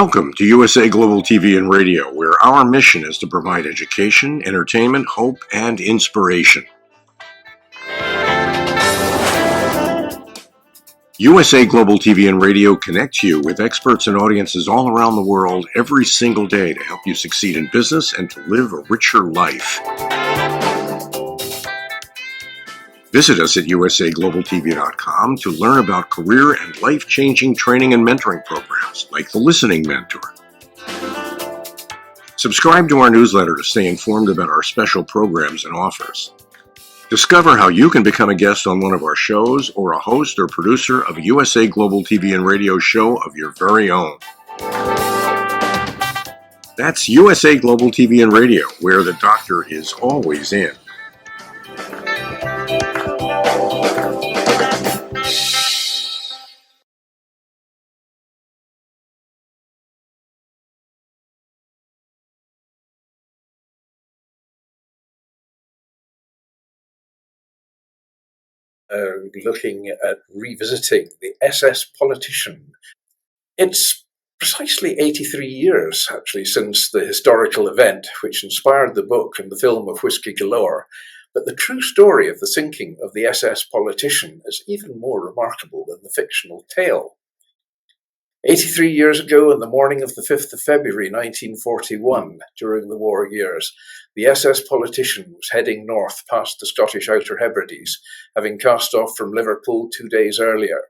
Welcome to USA Global TV and Radio, where our mission is to provide education, entertainment, hope, and inspiration. USA Global TV and Radio connects you with experts and audiences all around the world every single day to help you succeed in business and to live a richer life. Visit us at usaglobaltv.com to learn about career and life-changing training and mentoring programs like the Listening Mentor. Subscribe to our newsletter to stay informed about our special programs and offers. Discover how you can become a guest on one of our shows or a host or producer of a USA Global TV and Radio show of your very own. That's USA Global TV and Radio, where the doctor is always in. Looking at revisiting the SS Politician. It's precisely 83 years, actually, since the historical event which inspired the book and the film of Whiskey Galore, but the true story of the sinking of the SS Politician is even more remarkable than the fictional tale. 83 years ago, on the morning of the 5th of February 1941, during the war years, the SS Politician was heading north past the Scottish Outer Hebrides, having cast off from Liverpool 2 days earlier.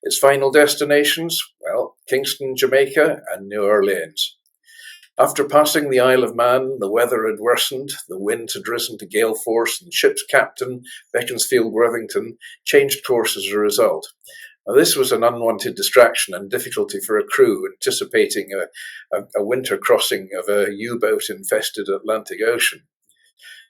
Its final destinations, well, Kingston, Jamaica, and New Orleans. After passing the Isle of Man, the weather had worsened, the wind had risen to gale force, and the ship's captain, Beaconsfield Worthington, changed course as a result. Now, this was an unwanted distraction and difficulty for a crew anticipating a winter crossing of a U-boat-infested Atlantic Ocean.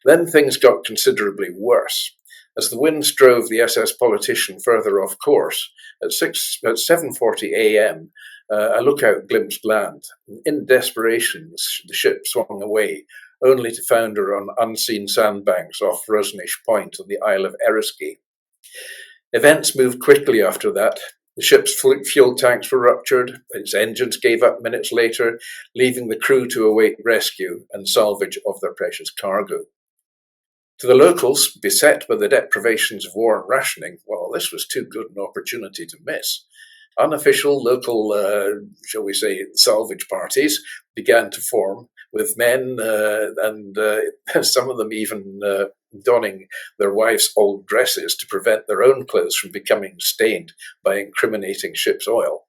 Then things got considerably worse. As the winds drove the SS Politician further off course, at 7:40 a.m., a lookout glimpsed land. In desperation, the ship swung away, only to founder on unseen sandbanks off Rosnish Point on the Isle of Eriskay. Events moved quickly after that. The ship's fuel tanks were ruptured, its engines gave up minutes later, leaving the crew to await rescue and salvage of their precious cargo. To the locals, beset by the deprivations of war and rationing, well, this was too good an opportunity to miss. Unofficial local, shall we say, salvage parties began to form, with men and some of them even donning their wives' old dresses to prevent their own clothes from becoming stained by incriminating ship's oil.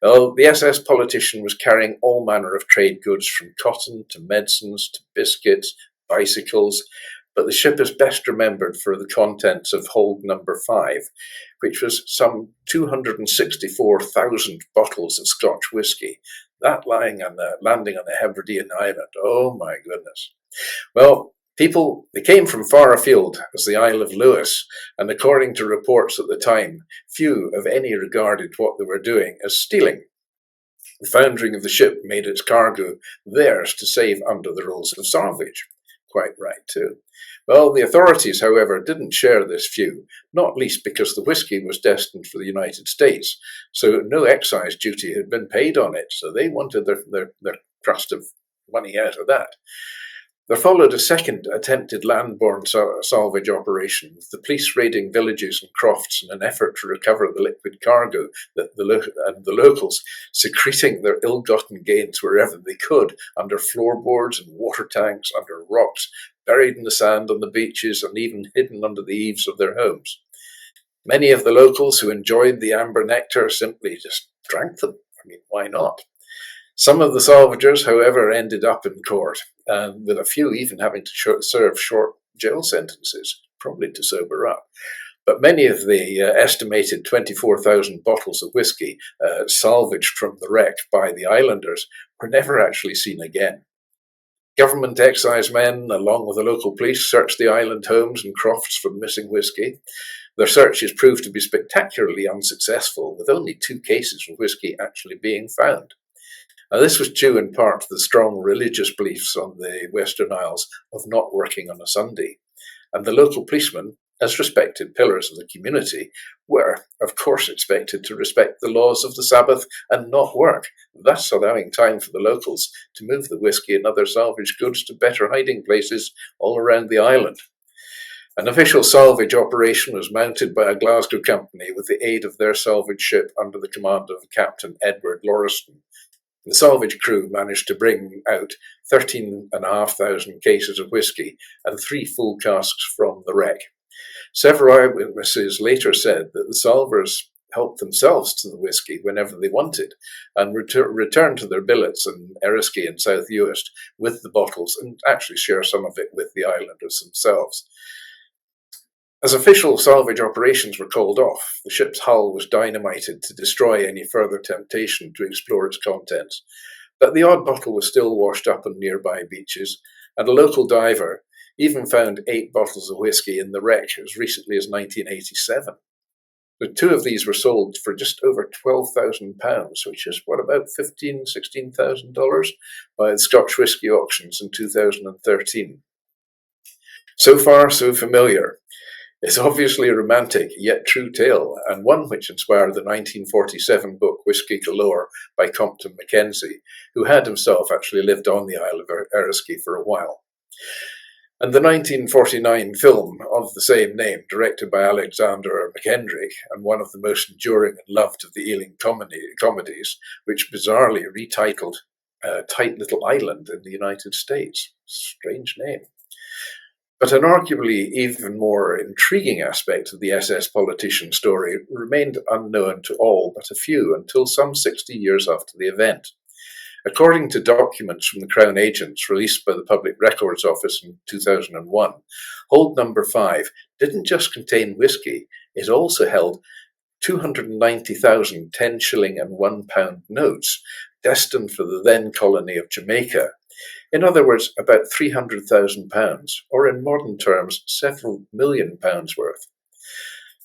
Well, the SS Politician was carrying all manner of trade goods, from cotton to medicines to biscuits, bicycles, but the ship is best remembered for the contents of hold number 5, which was some 264,000 bottles of Scotch whisky. That landing on the Hebridean island. Oh my goodness. Well, they came from far afield, as the Isle of Lewis, and according to reports at the time, few of any regarded what they were doing as stealing. The foundering of the ship made its cargo theirs to save under the rules of salvage. Quite right, too. Well, the authorities, however, didn't share this view, not least because the whisky was destined for the United States, so no excise duty had been paid on it, so they wanted their crust of money out of that. There followed a second attempted land-borne salvage operation, with the police raiding villages and crofts in an effort to recover the liquid cargo, and the locals secreting their ill-gotten gains wherever they could, under floorboards and water tanks, under rocks, buried in the sand on the beaches, and even hidden under the eaves of their homes. Many of the locals who enjoyed the amber nectar simply just drank them. I mean, why not? Some of the salvagers, however, ended up in court, with a few even having to serve short jail sentences, probably to sober up. But many of the estimated 24,000 bottles of whisky salvaged from the wreck by the islanders were never actually seen again. Government excise men, along with the local police, searched the island homes and crofts for missing whisky. Their searches proved to be spectacularly unsuccessful, with only 2 cases of whisky actually being found. Now, this was due in part to the strong religious beliefs on the Western Isles of not working on a Sunday, and the local policemen, as respected pillars of the community, were, of course, expected to respect the laws of the Sabbath and not work, thus allowing time for the locals to move the whisky and other salvage goods to better hiding places all around the island. An official salvage operation was mounted by a Glasgow company with the aid of their salvage ship under the command of Captain Edward Lauriston. The salvage crew managed to bring out 13,500 cases of whisky and 3 full casks from the wreck. Several eyewitnesses later said that the salvers helped themselves to the whisky whenever they wanted and returned to their billets in Eriskay and South Uist with the bottles and actually share some of it with the islanders themselves. As official salvage operations were called off, the ship's hull was dynamited to destroy any further temptation to explore its contents, but the odd bottle was still washed up on nearby beaches, and a local diver even found 8 bottles of whisky in the wreck as recently as 1987. The 2 of these were sold for just over £12,000, which is about $16,000 by the Scotch whisky auctions in 2013. So far, so familiar. It's obviously a romantic yet true tale, and one which inspired the 1947 book Whisky Galore by Compton Mackenzie, who had himself actually lived on the Isle of Eriskay for a while. And the 1949 film of the same name, directed by Alexander McKendrick, and one of the most enduring and loved of the Ealing comedies, which bizarrely retitled Tight Little Island in the United States. Strange name. But an arguably even more intriguing aspect of the SS politician story remained unknown to all but a few until some 60 years after the event. According to documents from the Crown Agents released by the Public Records Office in 2001, hold number 5 didn't just contain whisky, it also held 290,000 10-shilling and £1 notes, destined for the then colony of Jamaica. In other words, about £300,000, or in modern terms, several million pounds worth.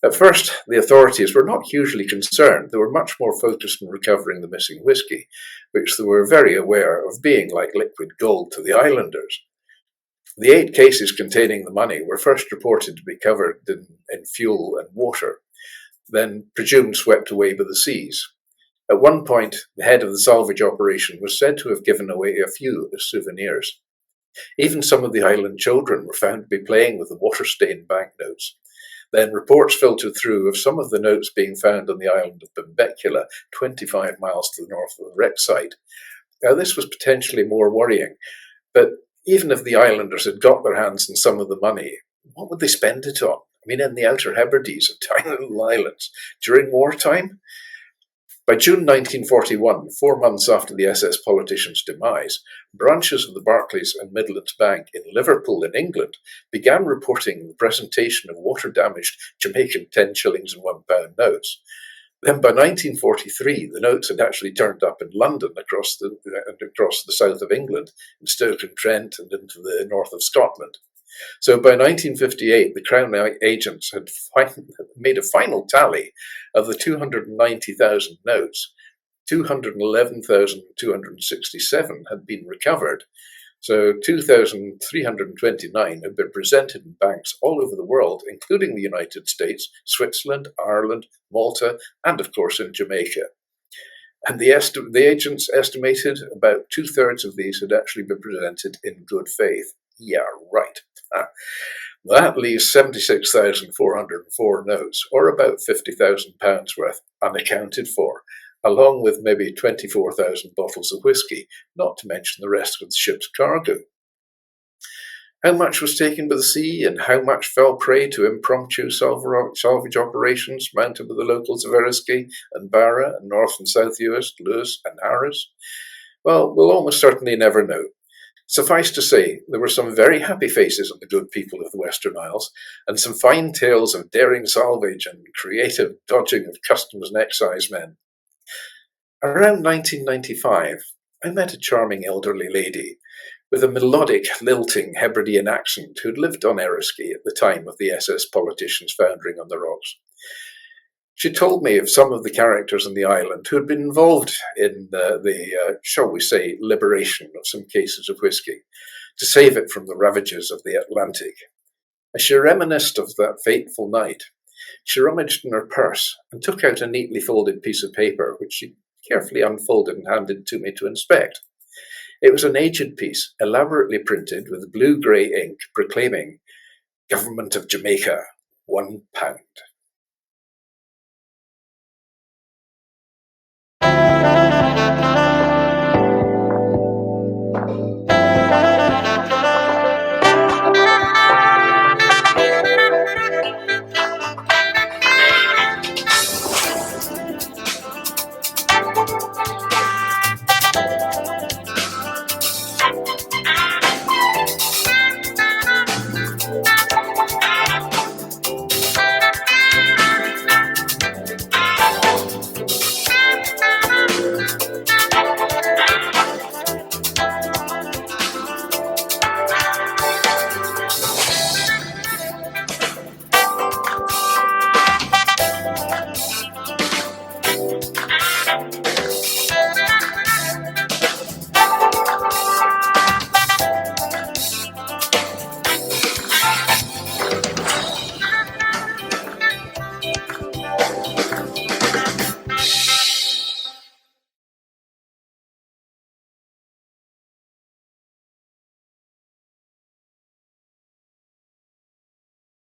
At first, the authorities were not hugely concerned. They were much more focused on recovering the missing whisky, which they were very aware of being like liquid gold to the islanders. The 8 cases containing the money were first reported to be covered in fuel and water, then presumed swept away by the seas. At one point, the head of the salvage operation was said to have given away a few as souvenirs. Even some of the island children were found to be playing with the water-stained banknotes. Then reports filtered through of some of the notes being found on the island of Benbecula, 25 miles to the north of the wreck site. Now, this was potentially more worrying, but even if the islanders had got their hands on some of the money, what would they spend it on? I mean, in the Outer Hebrides of tiny little islands, during wartime? By June 1941, 4 months after the SS politician's demise, branches of the Barclays and Midlands Bank in Liverpool in England began reporting the presentation of water-damaged Jamaican 10 shillings and £1 notes. Then by 1943, the notes had actually turned up in London across the south of England, in Stoke-on-Trent and into the north of Scotland. So by 1958, the Crown Agents had made a final tally of the 290,000 notes. 211,267 had been recovered. So 2,329 had been presented in banks all over the world, including the United States, Switzerland, Ireland, Malta, and of course in Jamaica. And the agents estimated about 2/3 of these had actually been presented in good faith. Yeah, right. That leaves 76,404 notes, or about £50,000 worth, unaccounted for, along with maybe 24,000 bottles of whisky, not to mention the rest of the ship's cargo. How much was taken by the sea, and how much fell prey to impromptu salvage operations mounted by the locals of Eriskay and Barra and North and South Uist, Lewis and Harris? Well, we'll almost certainly never know. Suffice to say, there were some very happy faces of the good people of the Western Isles, and some fine tales of daring salvage and creative dodging of customs and excise men. Around 1995, I met a charming elderly lady with a melodic, lilting Hebridean accent who had lived on Eriskay at the time of the SS politicians foundering on the rocks. She told me of some of the characters on the island who had been involved in shall we say, liberation of some cases of whisky, to save it from the ravages of the Atlantic. As she reminisced of that fateful night, she rummaged in her purse and took out a neatly folded piece of paper, which she carefully unfolded and handed to me to inspect. It was an aged piece, elaborately printed with blue-grey ink, proclaiming, "Government of Jamaica, £1."